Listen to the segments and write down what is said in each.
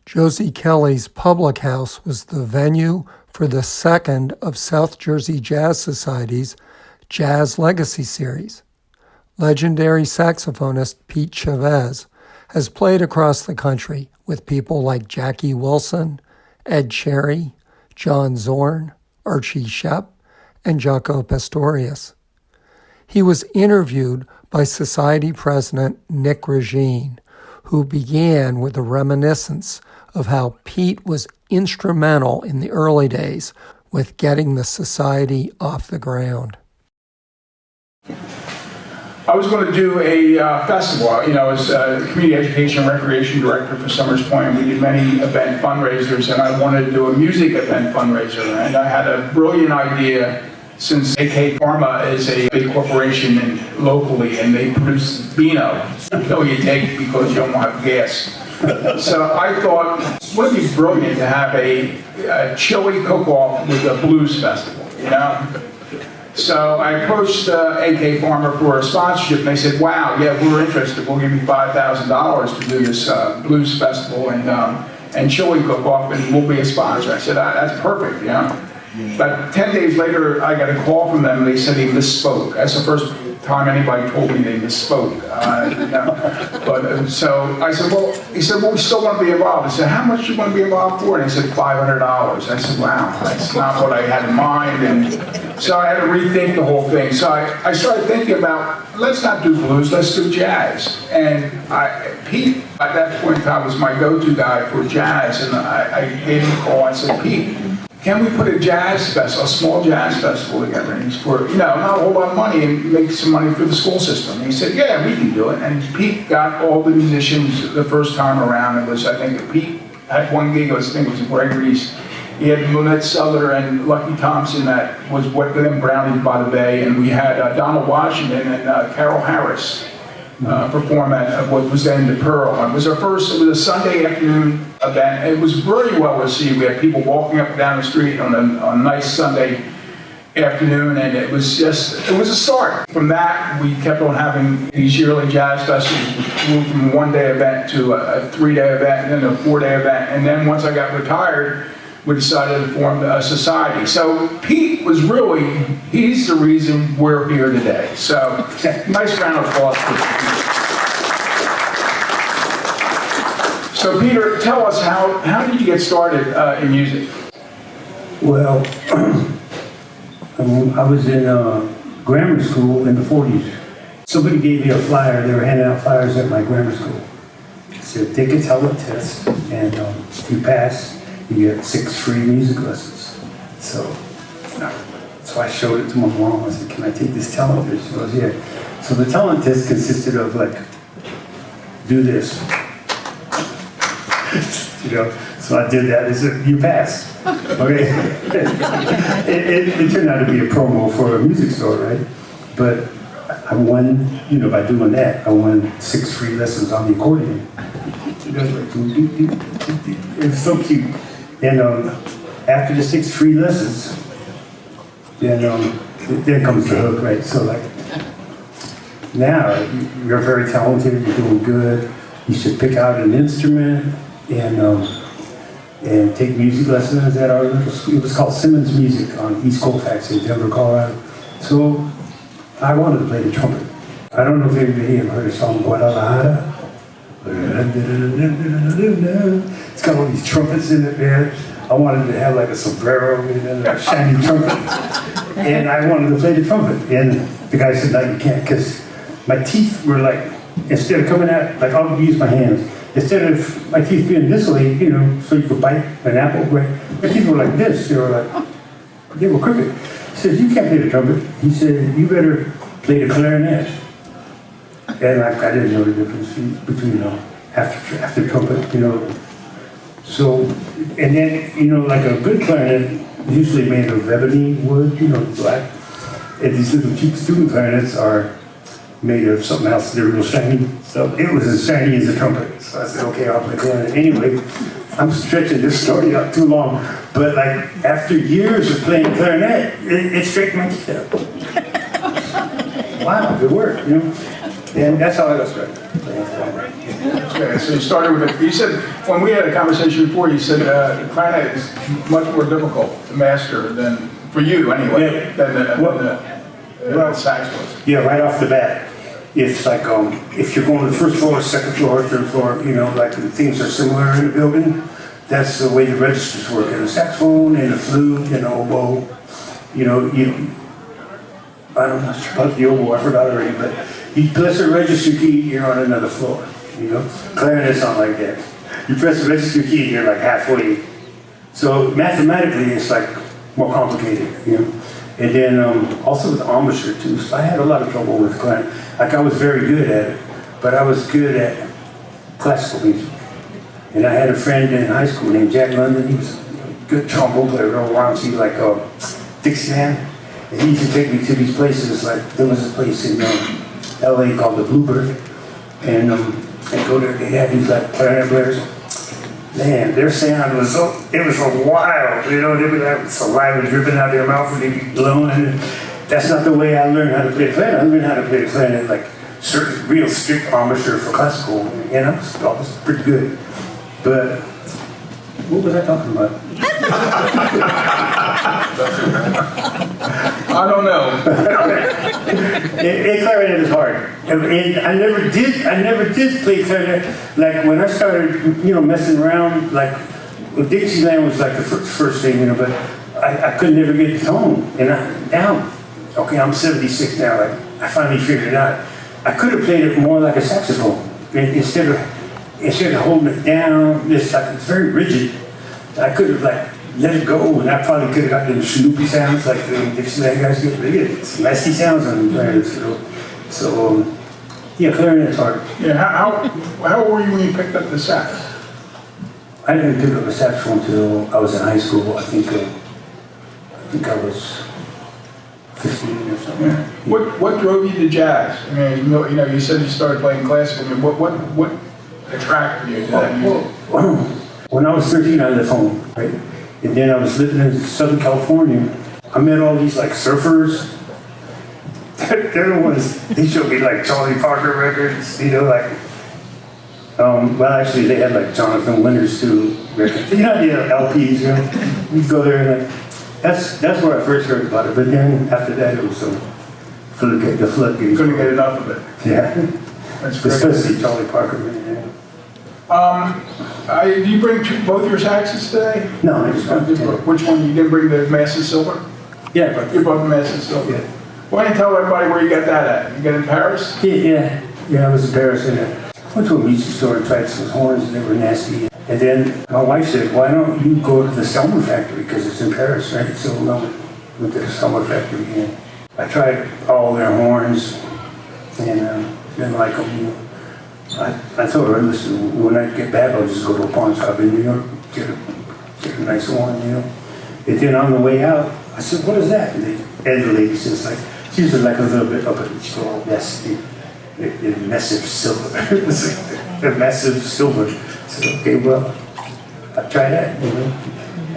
Josie Kelly's Public House was the venue for the second of South Jersey Jazz Society's Jazz Legacy Series. Legendary saxophonist Pete Chavez has played across the country with people like Jackie Wilson, Ed Cherry, John Zorn, Archie Shep, and Jaco Pastorius. He was interviewed by Society President Nick Regine, who began with a reminiscence of how Pete was instrumental in the early days with getting the society off the ground. I was going to do a festival. As a community education and recreation director for Summers Point, we did many event fundraisers, and I wanted to do a music event fundraiser. And I had a brilliant idea, since AK Pharma is a big corporation locally, and they produce Beano, the pill you take because you don't have gas. So I thought, wouldn't it be brilliant to have a chili cook-off with a blues festival, So I approached AK Pharma for a sponsorship, and they said, wow, yeah, we're interested. We'll give you $5,000 to do this blues festival and chili cook-off, and we'll be a sponsor. I said, that's perfect, But 10 days later, I got a call from them, and they said he misspoke. That's the first time anybody told me they misspoke. So I said, well, he said, well, we still want to be involved. I said, how much do you want to be involved for? And he said, $500. I said, wow, that's not what I had in mind. And so I had to rethink the whole thing. So I started thinking about, let's not do blues, let's do jazz. And Pete, at that point in time, was my go-to guy for jazz. And I gave him a call. I said, Pete, can we put a jazz festival, a small jazz festival together? And he's for, not a whole lot of money, and make some money for the school system. And he said, yeah, we can do it. And Pete got all the musicians the first time around. It was, I think, Pete had one gig, I think it was in Gregory's. He had Lynette Souther and Lucky Thompson, that was what them Brownies by the Bay. And we had Donald Washington and Carol Harris perform at what was then the Pearl. It was a Sunday afternoon event. It was very well received. We had people walking up and down the street on a nice Sunday afternoon, and it was a start. From that, we kept on having these yearly jazz festivals. We moved from a one-day event to a three-day event, and then a four-day event. And then once I got retired, we decided to form a society. So Pete was he's the reason we're here today. So nice round of applause for Pete. So Peter, tell us, how did you get started in music? Well, I was in grammar school in the 40s. Somebody gave me a flyer. They were handing out flyers at my grammar school. It said, take a talent test, and if you pass, you get 6 free music lessons. So I showed it to my mom. I said, can I take this talent test? She goes, yeah. So the talent test consisted of do this. So I did that. They said, you passed. Okay. it turned out to be a promo for a music store, right? But I won, by doing that, I won 6 free lessons on the accordion. It's so cute. And after the 6 free lessons, then comes the hook, right? So now you're very talented, you're doing good. You should pick out an instrument and take music lessons at our little school. It was called Simmons Music on East Colfax in Denver, Colorado. So I wanted to play the trumpet. I don't know if anybody ever heard the song Guadalajara. It's got all these trumpets in it, man. I wanted to have a sombrero and a shiny trumpet. And I wanted to play the trumpet. And the guy said, no, you can't, because my teeth were instead of coming out, I'll use my hands. Instead of my teeth being this way, so you could bite an apple, right? My teeth were like this. They were crooked. He said, you can't play the trumpet. He said, you better play the clarinet. And I didn't know the difference between after trumpet, So, and then, a good clarinet, usually made of ebony wood, black. And these little cheap student clarinets are made of something else. They're real shiny. So it was as shiny as a trumpet. So I said, okay, I'll play clarinet. Anyway, I'm stretching this story out too long. But after years of playing clarinet, it straightened my teeth out. Wow, it worked, And that's how I got started. Yeah, so you started with it. You said, when we had a conversation before, you said clarinet is much more difficult to master than, for you anyway, than the saxophonist. Yeah, right off the bat. It's like, if you're going to the first floor, second floor, third floor, you know, like the things are similar in the building, that's the way the registers work. And the saxophone and the flute and the oboe, you know, I don't know about the oboe, I forgot already, but you press a register key, you're on another floor, you know? Clarinet's not like that. You press the register key, you're like halfway. So mathematically, it's like more complicated, you know? And then also with embouchure too. So I had a lot of trouble with clarinet. Like I was very good at it, but I was good at classical music. And I had a friend in high school named Jack London. He was a good trombone player, real raunchy, like Dixieland. And he used to take me to these places. Like there was a place in LA called the Bluebird, and I'd go there. They had these like clarinet players. Man, their sound was so wild, you know, they'd be like saliva dripping out their mouth and they'd be blowing. And that's not the way I learned how to play the clarinet. I learned how to play the clarinet like certain real strict embouchure for classical, you know, so it was pretty good. But what was I talking about? I don't know. Clarinet is hard. And I never did play clarinet. Like when I started, you know, messing around, like well, Dixieland was like the first thing, you know, but I could never get the tone. And now, okay, I'm 76 now. Like I finally figured it out. I could have played it more like a saxophone instead of holding it down. It's very rigid. I could have like let it go, and I probably could have got them Snoopy sounds like the Dixieland guys get. They get nasty sounds on the clarinet. So yeah, clarinet's hard. Yeah, how old were you when you picked up the sax? I didn't pick up a saxophone until I was in high school. I think I was 15 or something. Yeah. What drove you to jazz? I mean, you know, you said you started playing classical. I mean, what attracted you to that music? When I was 13, I left home, right? And then I was living in Southern California. I met all these like surfers. They're the ones, they showed me like Charlie Parker records, you know, like, well actually they had like Jonathan Winters too records. You know, the LPs, you know, we'd go there and like, that's where I first heard about it. But then after that it was the floodgates. Couldn't get enough of it. Yeah. That's great. Especially Charlie Parker. Yeah. Do you bring both your saxes today? No, I just got Which one? You didn't bring the Massive Silver? Yeah, but You brought the Massive Silver. yeah. Why don't you tell everybody where you got that at? You got it in Paris? Yeah, I was in Paris and I went to a music store and tried some horns and they were nasty. And then my wife said, why don't you go to the Selmer factory because it's in Paris, right? So I went to the Selmer factory and I tried all their horns and didn't like them, you know. I told her, listen, when I get back, I'll just go to a pawn shop in New York, get a nice one, you know. And then on the way out, I said, what is that? And the lady says, like, she was like a little bit up at each door, yes, the massive silver. The massive silver. I said, okay, well, I'll try that, you know.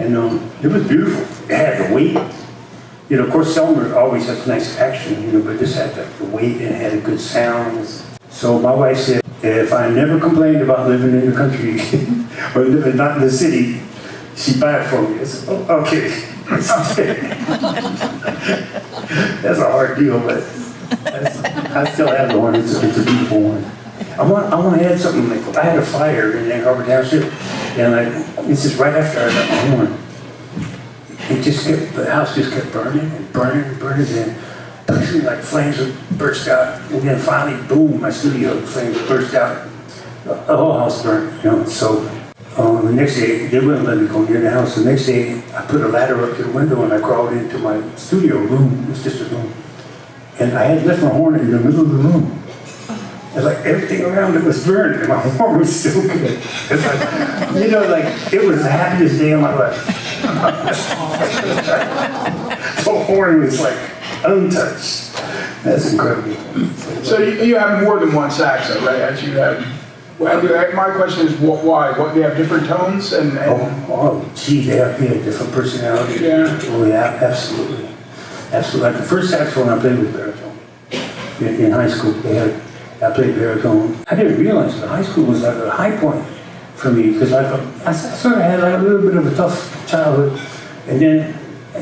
And it was beautiful. It had the weight. You know, of course, Selmer always has nice action, you know, but this had like the weight and it had a good sound. So my wife said, if I never complained about living in the country or living not in the city, she'd buy it for me. I said, oh, okay. That's a hard deal, but I still have the one. It's a beautiful one. I want to add something. Like I had a fire in Ann Arbor Township, and this is right after I got my horn. The house just kept burning and burning and burning, and like flames would burst out, and then finally, boom, my studio flames burst out. The whole house burned, you know. So the next day, they wouldn't let me go near the house. The next day, I put a ladder up to the window and I crawled into my studio room. It was just a room, and I had left my horn in the middle of the room. And like everything around it was burned, and my horn was still good. It's like, you know, like it was the happiest day of my life. The horn was like untouched. That's incredible. So you have more than one sax, though, right? As you have. Well, my question is, why? What, they have different tones and Gee, they have different personalities. Yeah. Oh yeah, absolutely. Like the first saxophone I played was baritone. In high school, they I played baritone. I didn't realize that high school was like a high point for me because I sort of had like a little bit of a tough childhood. And then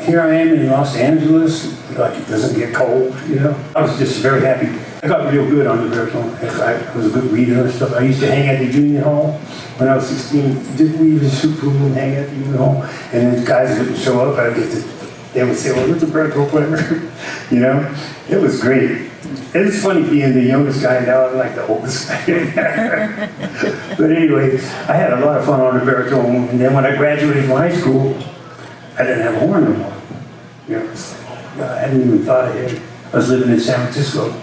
here I am in Los Angeles, like it doesn't get cold, you know. I was just very happy. I got real good on the baritone. I was a good reader and stuff. I used to hang at the junior hall when I was 16. Didn't we even shoot pool and hang at the junior hall? And then guys wouldn't show up. They would say, well, what's the baritone player? You know, it was great. It was funny being the youngest guy, now I'm like the oldest guy. But anyway, I had a lot of fun on the baritone. And then when I graduated from high school, I didn't have a horn no more. You know, I hadn't even thought ahead. I was living in San Francisco.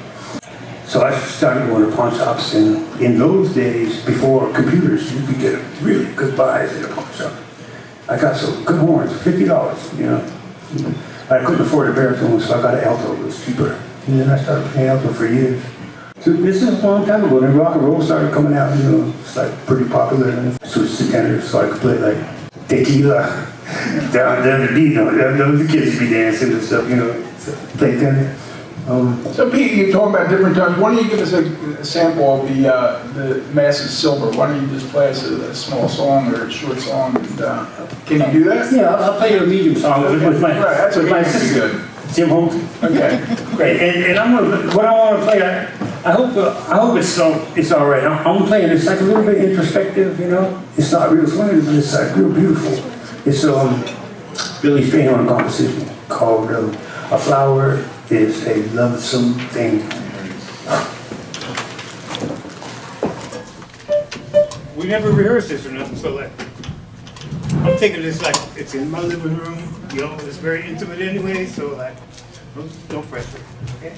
So I started going to pawn shops, and in those days, before computers, you could get really good buys at a pawn shop. I got some good horns, $50, you know. I couldn't afford a baritone, so I got an alto. It was cheaper. And then I started playing alto for years. So this is a long time ago. Then rock and roll started coming out, you know. It's like pretty popular. And I switched to tenor, so I could play like tequila down the beat. You know, the kids would be dancing and stuff, you know. So play tenor. So Pete, you're talking about different times. Why don't you give us a sample of the Massive Silver? Why don't you just play us a small song or a short song? And, can you do that? Yeah, I'll play you a medium song with my, right, that's with my okay. sister. Good. Jim Holt. Okay, great. And I'm gonna, what I want to play, I hope it's all right. I'm playing. It's like a little bit introspective, you know. It's not real swinging, but it's like real beautiful. It's Billy Strayhorn composition called "A Flower Is a Lonesome Thing." We never rehearsed this or nothing, so like I'm taking this like it's in my living room. You know, it's very intimate anyway, so like don't pressure. Okay.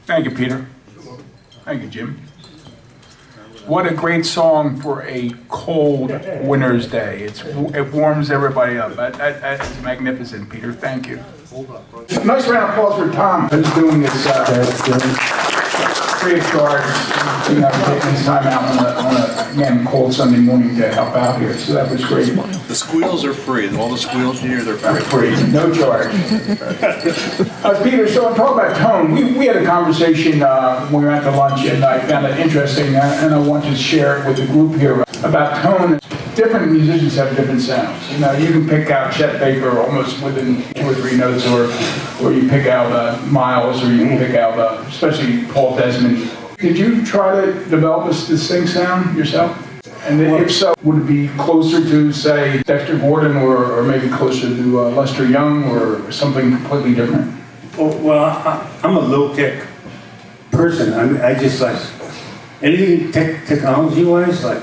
Thank you, Peter. Thank you, Jim. What a great song for a cold winter's day. It warms everybody up. That's magnificent, Peter. Thank you. Nice round of applause for Tom, who's doing this free of charge, taking his time out on a again, cold Sunday morning to help out here. So that was great. The squeals are free. All the squeals you hear, they're free. Free, no charge. Peter, so I'm talking about tone. We had a conversation when we went to lunch, and I found it interesting, and I want to share it with the group here about tone. Different musicians have different sounds. You know, you can pick out Chet Baker almost within 2 or 3 notes, or you pick out Miles, or you can pick out, especially Paul Desmond. Did you try to develop a distinct sound yourself? And if so, would it be closer to, say, Dexter Gordon, or maybe closer to Lester Young, or something completely different? Well, I'm a low-tech person. I just like anything technology-wise, like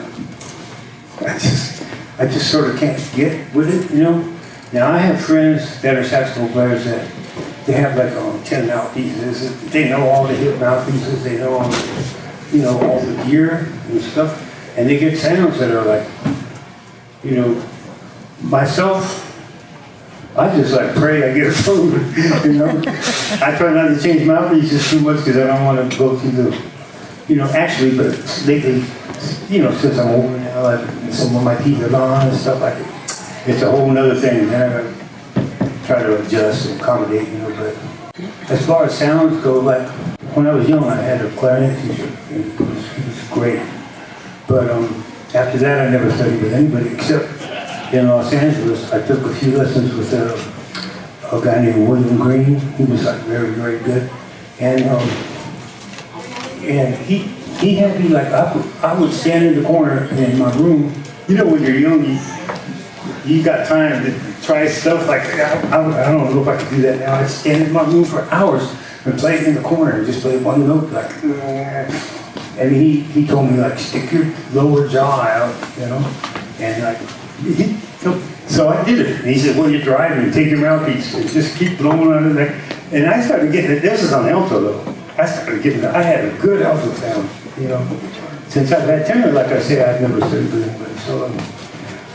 I just sort of can't get with it, you know. Now I have friends that are saxophone players that they have like 10 mouthpieces. They know all the hip mouthpieces. They know all the, you know, all the gear and stuff, and they get sounds that are like, you know, myself. I just like pray I get a phone, you know. I try not to change mouthpieces too much because I don't want to go through the, you know, actually, but lately, you know, since I'm older now, like some of my teeth are gone and stuff like it, it's a whole nother thing. And I try to adjust and accommodate, you know. But as far as sounds go, like when I was young, I had a clarinet teacher. He was great. But after that, I never studied with anybody except in Los Angeles. I took a few lessons with a guy named William Green. He was like very, very good. And he had me like, I would stand in the corner in my room. You know, when you're young, you got time to try stuff like, I don't know if I could do that now. I'd stand in my room for hours and play in the corner and just play one note like, and he told me like, stick your lower jaw out, you know, and like, so I did it. And he said, when you're driving, take your mouthpiece and just keep blowing on it. And I started getting it. This is on alto though. I started getting it. I had a good alto sound, you know. Since I've had tenor, like I say, I've never studied with anybody. So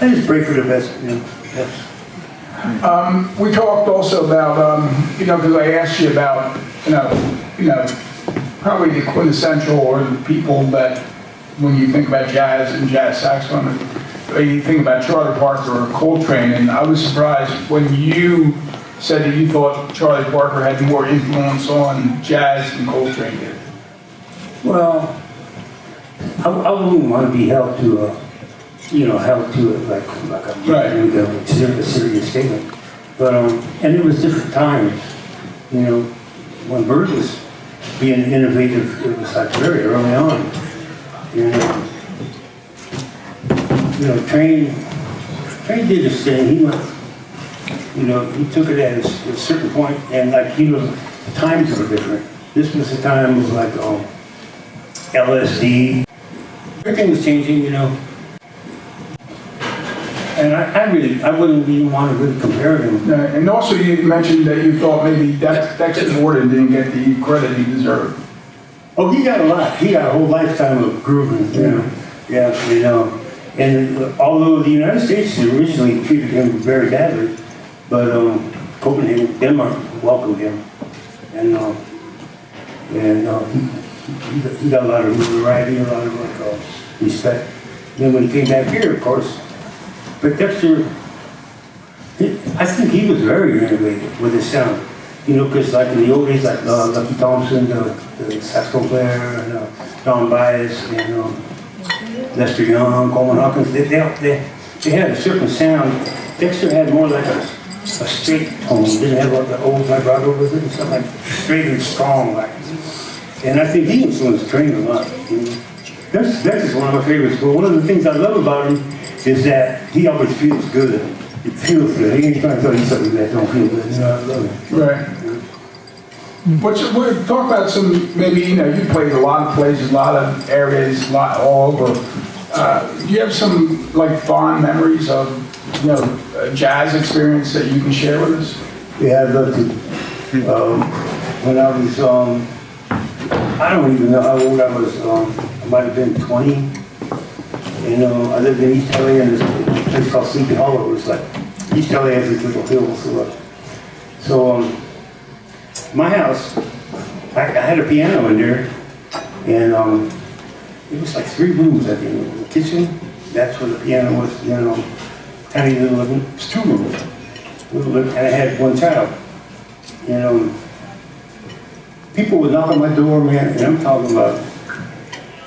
I just pray for the best, you know. Yes. We talked also about, you know, because I asked you about, you know, probably the quintessential or the people that, when you think about jazz and jazz saxophone, you think about Charlie Parker or Coltrane, and I was surprised when you said that you thought Charlie Parker had more influence on jazz than Coltrane did. Well, I wouldn't want to be held to a, you know, held to it like a, right. A serious statement. But and it was different times, you know, when Bird was being innovative, it was like very early on, you know. You know, Train did his thing. He went, you know, he took it at a certain point, and like, you know, the times were different. This was the time of like LSD. Everything was changing, you know. And I wouldn't even want to really compare them. And also you mentioned that you thought maybe Dexter Gordon didn't get the credit he deserved. Oh, he got a lot. He got a whole lifetime of grooving, you know. Yeah, you know. And although the United States originally treated him very badly, but Copenhagen, Denmark welcomed him, and he got a lot of notoriety, a lot of respect. Then when he came back here, of course, but Dexter, I think he was very innovative with his sound, you know, because like in the old days, like Lucky Thompson, the saxophone player, and Don Byas, and Lester Young, Coleman Hawkins, they had a certain sound. Dexter had more like a a straight tone. Didn't have like the old vibrato with it and stuff, like straight and strong, like. And I think he influenced Train a lot. You know? That's just one of my favorites. But one of the things I love about him is that he always feels good. It feels good. He ain't trying to tell you something that don't feel good. You know, I love it. Right. Talk about some, maybe, you know, you played a lot of places, a lot of areas, all over. Do you have some, like, fond memories of, you know, a jazz experience that you can share with us? Yeah, I'd love to. When I was, I don't even know how old I was. I might have been 20. And I lived in East LA, and this place called Sleepy Hollow. It was like, East LA has these little hills. So, my house, I had a piano in there, and it was like 3 rooms at the end. The kitchen, that's where the piano was, tiny little living. It was 2 rooms. And I had 1 child. People would knock on my door, man, and I'm talking about,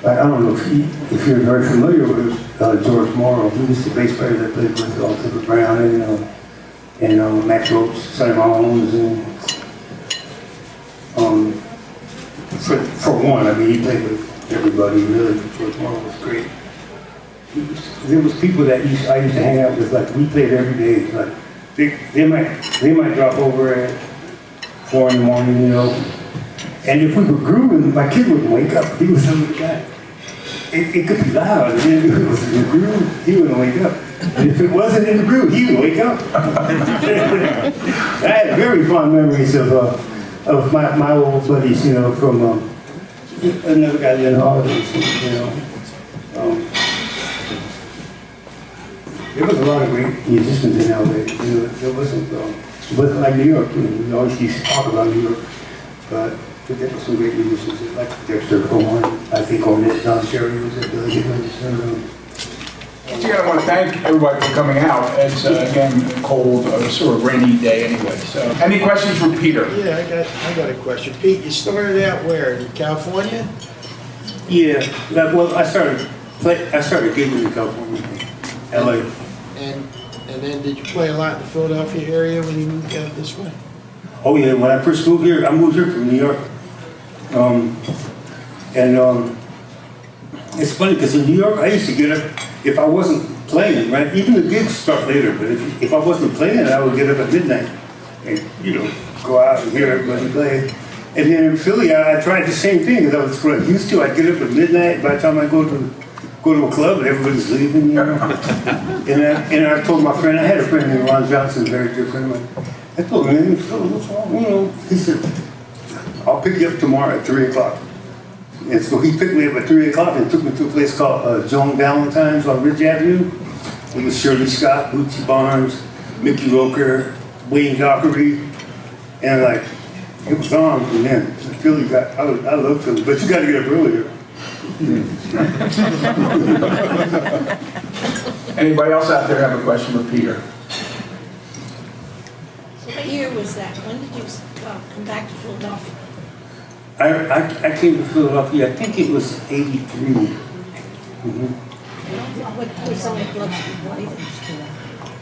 I don't know if you're very familiar with George Morrow. He was the bass player that played with Clifford Brown and Max Roach, Sonny Malone, and for one, I mean, he played with everybody, really. George Morrow was great. There was people that I used to hang out with, like, we played every day. Like, they might drop over at 4 in the morning, And if we were grooving, my kid wouldn't wake up. He was some guy. It could be loud, and if it was in the groove, he wouldn't wake up. And if it wasn't in the groove, he would wake up. I had very fond memories of my old buddies, from another guy in Holidays, there was a lot of great musicians in LA. It wasn't like New York. We always used to talk about New York, but there were some great musicians like Dexter Cohen. I think Don Cherry was at Billy Gibbons. Once again, I want to thank everybody for coming out. It's, again, a cold, sort of rainy day anyway. So, any questions for Peter? Yeah, I got a question. Pete, you started out where? In California? Yeah, well, I started gigging in California, LA. And then did you play a lot in the Philadelphia area when you moved out this way? Oh yeah, when I first moved here, I moved here from New York. It's funny because in New York, I used to get up, if I wasn't playing, right? Even the gigs start later, but if I wasn't playing, I would get up at midnight and, go out and hear everybody play. And then in Philly, I tried the same thing because I was what I used to. I'd get up at midnight. By the time I go to a club and everybody's leaving, And I told my friend, I had a friend named Ron Johnson, a very good friend of mine. I told him, Phil, what's wrong? He said, I'll pick you up tomorrow at 3 o'clock. And so he picked me up at 3 o'clock and took me to a place called Joan Valentine's on Ridge Avenue. It was Shirley Scott, Bootsy Barnes, Mickey Roker, Wayne Dockery, and it was on from then. Philly I love Philly, but you got to get up earlier. Anybody else out there have a question for Peter? So what year was that? When did you come back to Philadelphia? I came to Philadelphia, I think it was 83. What were some of the clubs you played in?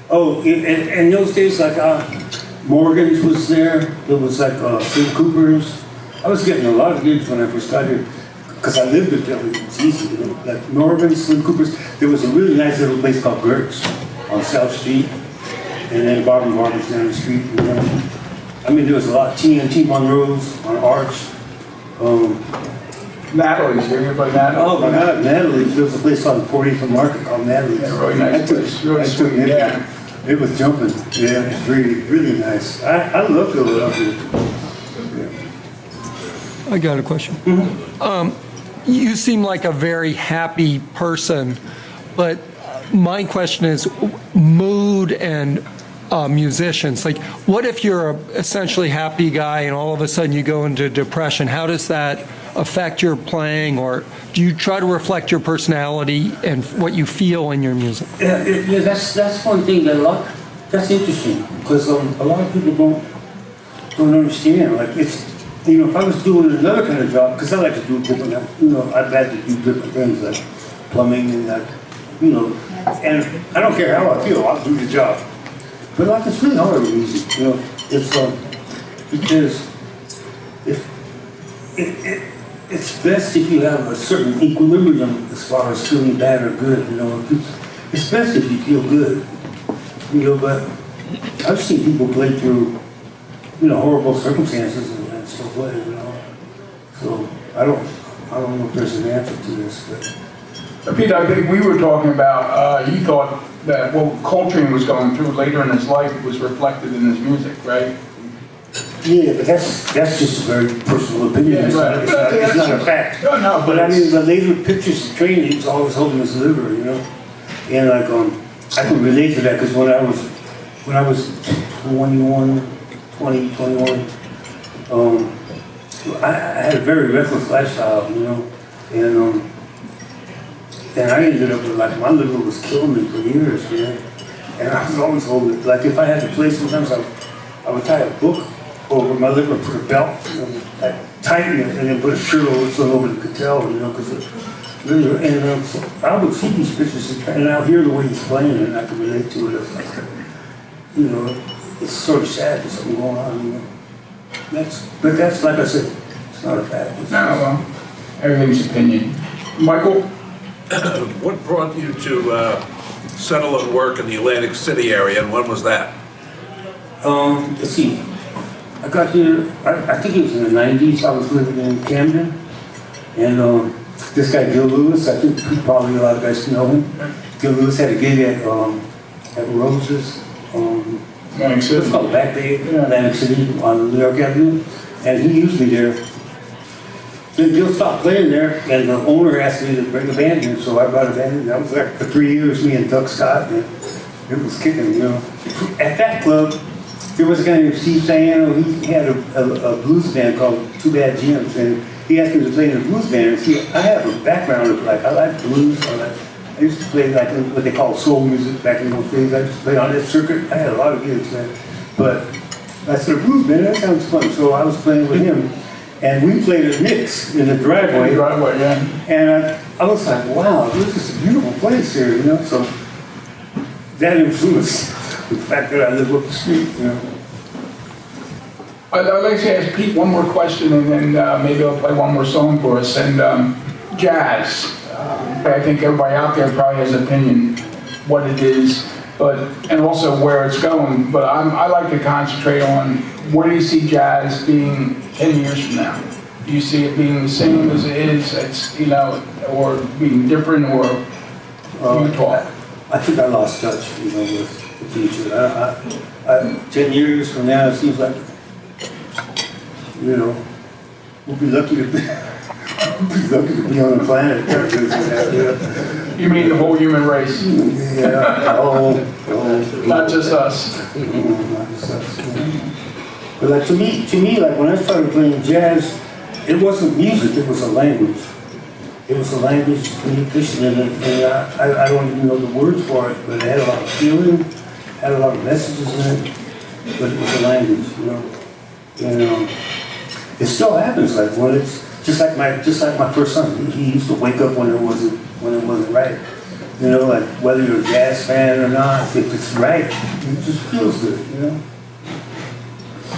Oh, in those days, Morgan's was there. There was St. Cooper's. I was getting a lot of gigs when I first got here because I lived in Philly. It's easy, like Morgan's, St. Cooper's. There was a really nice little place called Gert's on South Street, and then Barber Barber's down the street. I mean, there was a lot. TNT Monroe's on Arch. Natalie's, you hear about Natalie? Oh my God, Natalie's. There was a place called 40th Market called Natalie's. Yeah, really nice place. Really it. Yeah. It was jumping. Yeah, it was really, really nice. I love Philadelphia. Yeah. I got a question. You seem like a very happy person, but my question is mood and musicians. Like, what if you're a essentially happy guy and all of a sudden you go into depression? How does that affect your playing, or do you try to reflect your personality and what you feel in your music? Yeah, that's one thing that's interesting because a lot of people don't understand. Like if I was doing another kind of job, because I like to do different, I'd like to do different things like plumbing and and I don't care how I feel, I'll do the job. But like it's really hard with music, you know. It's because it's best if you have a certain equilibrium as far as feeling bad or good, you know. It's best if you feel good, you know. But I've seen people play through, you know, horrible circumstances and still play, you know. So I don't know if there's an answer to this, but. Pete, I think we were talking about, you thought that what Coltrane was going through later in his life was reflected in his music, right? Yeah, but that's just a very personal opinion. Yeah, right. It's not a fact. No, But I mean, the later pictures of Train, he was always holding his liver, you know. And like, I can relate to that because when I was 21, I had a very reckless lifestyle, you know. And I ended up with, like, my liver was killing me for years, man. And I was always holding it. Like, if I had to play, sometimes I would tie a book over my liver, put a belt, and tighten it, and then put a shirt over so nobody could tell, you know, because really, and so I would see these pictures and I'll hear the way he's playing and I can relate to it. It's like, you know, it's sort of sad there's something going on, you know. But that's, like I said, it's not a fact. No, well, everything's opinion. Michael? What brought you to settle and work in the Atlantic City area, and when was that? Let's see. I got here, I think it was in the 90s. I was living in Camden. And this guy, Gil Lewis, I think probably a lot of guys know him. Gil Lewis had a gig at Rose's. Atlantic City. It's called Back Bay, Atlantic City on New York Avenue. And he used me there. Then Gil stopped playing there, and the owner asked me to bring a band in, so I brought a band in. That was like for 3 years, me and Doug Scott, and it was kicking, you know. At that club, there was a guy named Steve Sayano. He had a blues band called Too Bad Jim's, and he asked me to play in a blues band. And see, I have a background of like, I like blues. I used to play like what they call soul music back in those days. I used to play on that circuit. I had a lot of gigs, man. But I said, a blues band, that sounds fun. So I was playing with him, and we played at Nick's in the driveway. Yeah. And I was like, wow, this is a beautiful place here, you know. So that influenced the fact that I live up the street, you know. I'd like to ask Pete one more question, and then maybe I'll play one more song for us. And jazz, I think everybody out there probably has an opinion what it is, and also where it's going. But I like to concentrate on where do you see jazz being 10 years from now? Do you see it being the same as it is? It's, you know, or being different, or you talk? I think I lost touch, you know, with the future. 10 years from now, it seems like, you know, we'll be lucky to be, on the planet. You mean the whole human race? Yeah, Not just us. Not just us. Yeah. But like to me, like when I started playing jazz, it wasn't music; it was a language. It was a language of communication, and I don't even know the words for it, but it had a lot of feeling, had a lot of messages in it. But it was a language, you know. And it still happens. Like when it's just like my first son. He used to wake up when it wasn't right. You know, like whether you're a jazz fan or not, if it's right, it just feels good. You know.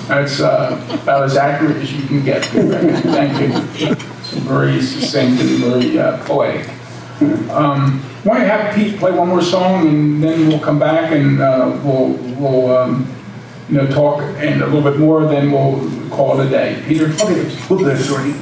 That's about as accurate as you can get. Thank you. It's very succinct and very poetic. Why don't you have Pete play one more song, and then we'll come back and we'll you know, talk and a little bit more, then we'll call it a day. Peter? Okay. We'll play shorty.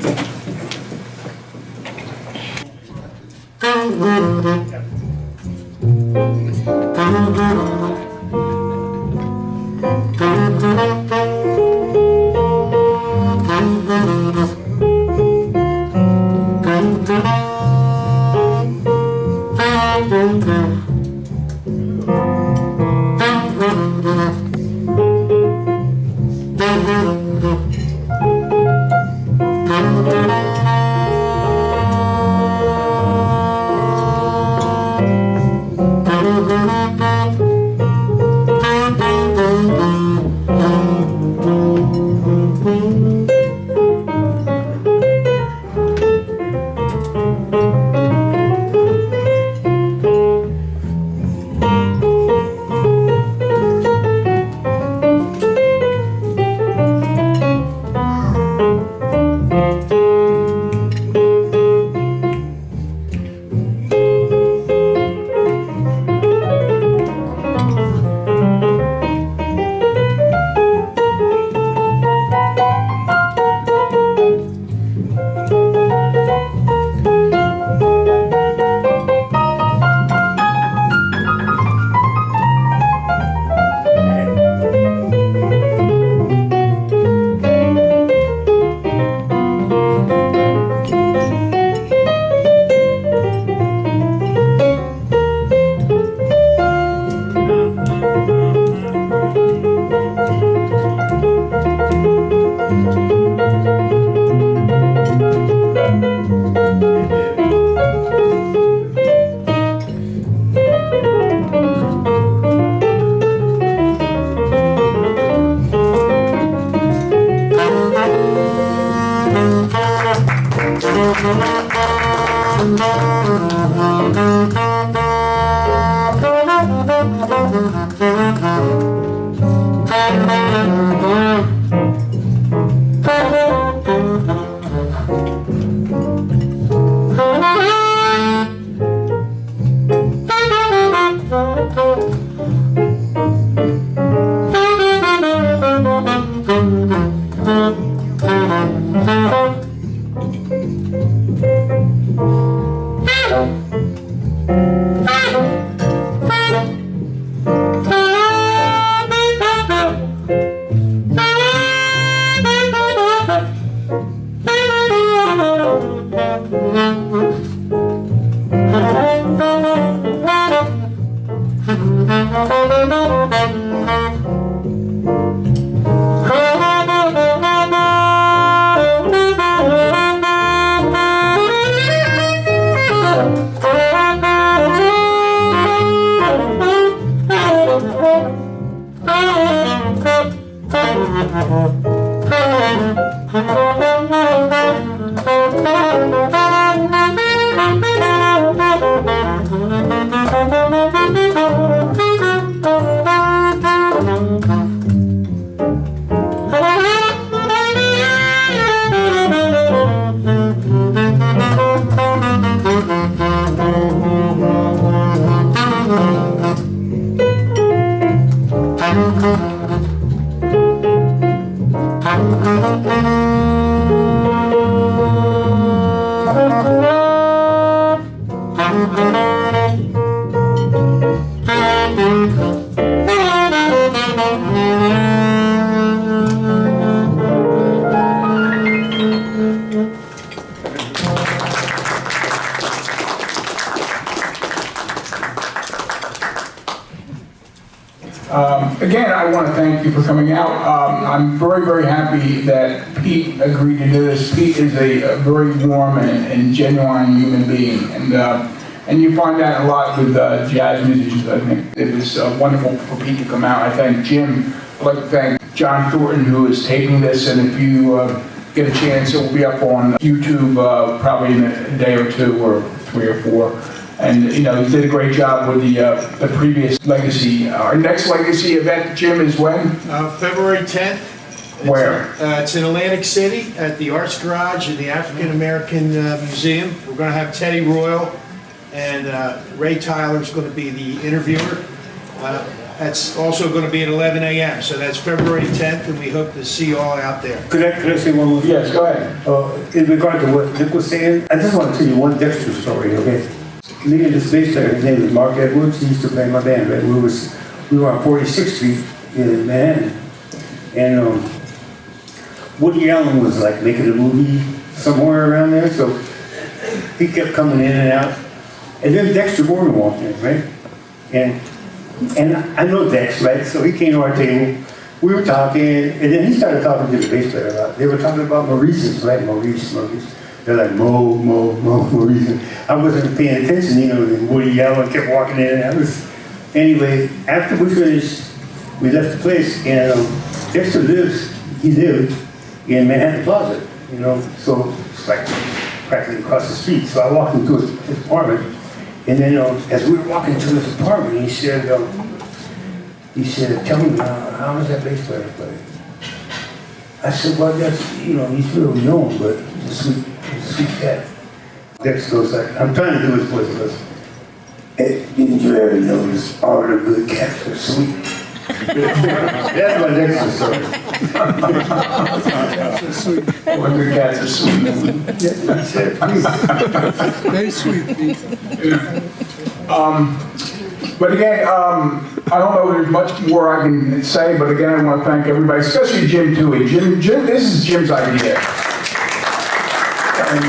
Again, I want to thank you for coming out. I'm very, very happy that Pete agreed to do this. Pete is a very warm and genuine human being, and you find that a lot with jazz musicians. I think it was wonderful for Pete to come out. I thank Jim. I'd like to thank John Thornton, who is taping this, and if you get a chance, it will be up on YouTube probably in a day or two, or 3 or 4. And, you know, he did a great job with the previous legacy. Our next legacy event, Jim, is when? February 10th. Where? It's in Atlantic City at the Arts Garage in the African American Museum. We're going to have Teddy Royal and Ray Tyler's going to be the interviewer. That's also going to be at 11 a.m. So that's February 10th, and we hope to see you all out there. Could I say one more thing? Yes, go ahead. In regard to what Nick was saying, I just want to tell you one Dexter story, okay? Me and this bass player, his name is Mark Edwards, he used to play in my band, right? We were on 46th Street in Manhattan. And Woody Allen was like making a movie somewhere around there, so he kept coming in and out. And then Dexter Gordon walked in, right? And I know Dex, right? So he came to our table, we were talking, and then he started talking to the bass player a lot. They were talking about Maurice's, right? Maurice. They're like, Maurice. I wasn't paying attention, you know, and Woody Allen kept walking in and out. Anyway, after we finished, we left the place, and Dexter lived in Manhattan Plaza, you know, so it's like practically across the street. So I walked into his apartment, and then as we were walking to his apartment, he said, tell me, how does that bass player play? I said, well, that's, you know, he's real young, but he's a sweet cat. Dexter goes like, I'm trying to do his voice, because didn't you ever notice all the good cats are sweet? That's my Dexter story. All the good cats are sweet. That's it. Very sweet. But again, I don't know if there's much more I can say, but again, I want to thank everybody, especially Jim Toohey. Jim, this is Jim's idea. And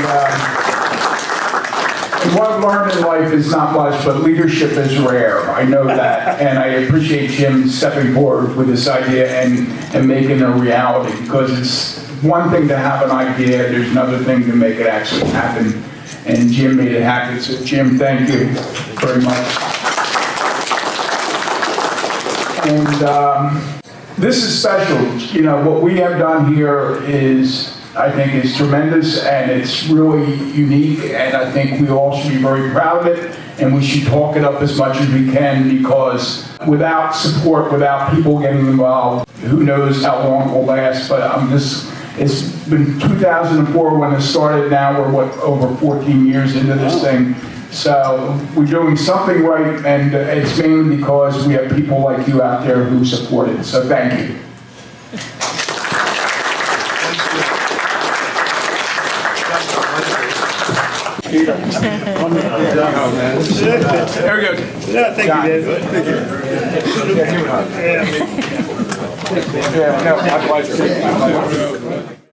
what I've learned in life is not much, but leadership is rare. I know that, and I appreciate Jim stepping forward with this idea and making it a reality, because it's one thing to have an idea, there's another thing to make it actually happen. And Jim made it happen, so Jim, thank you very much. And this is special. You know, what we have done here is, I think, is tremendous, and it's really unique, and I think we all should be very proud of it, and we should talk it up as much as we can, because without support, without people getting involved, who knows how long it will last. But it's been 2004 when it started. Now we're, over 14 years into this thing. So we're doing something right, and it's mainly because we have people like you out there who support it. So thank you. Very good. Yeah, thank you, Dave. Thank you. Yeah, no, my pleasure.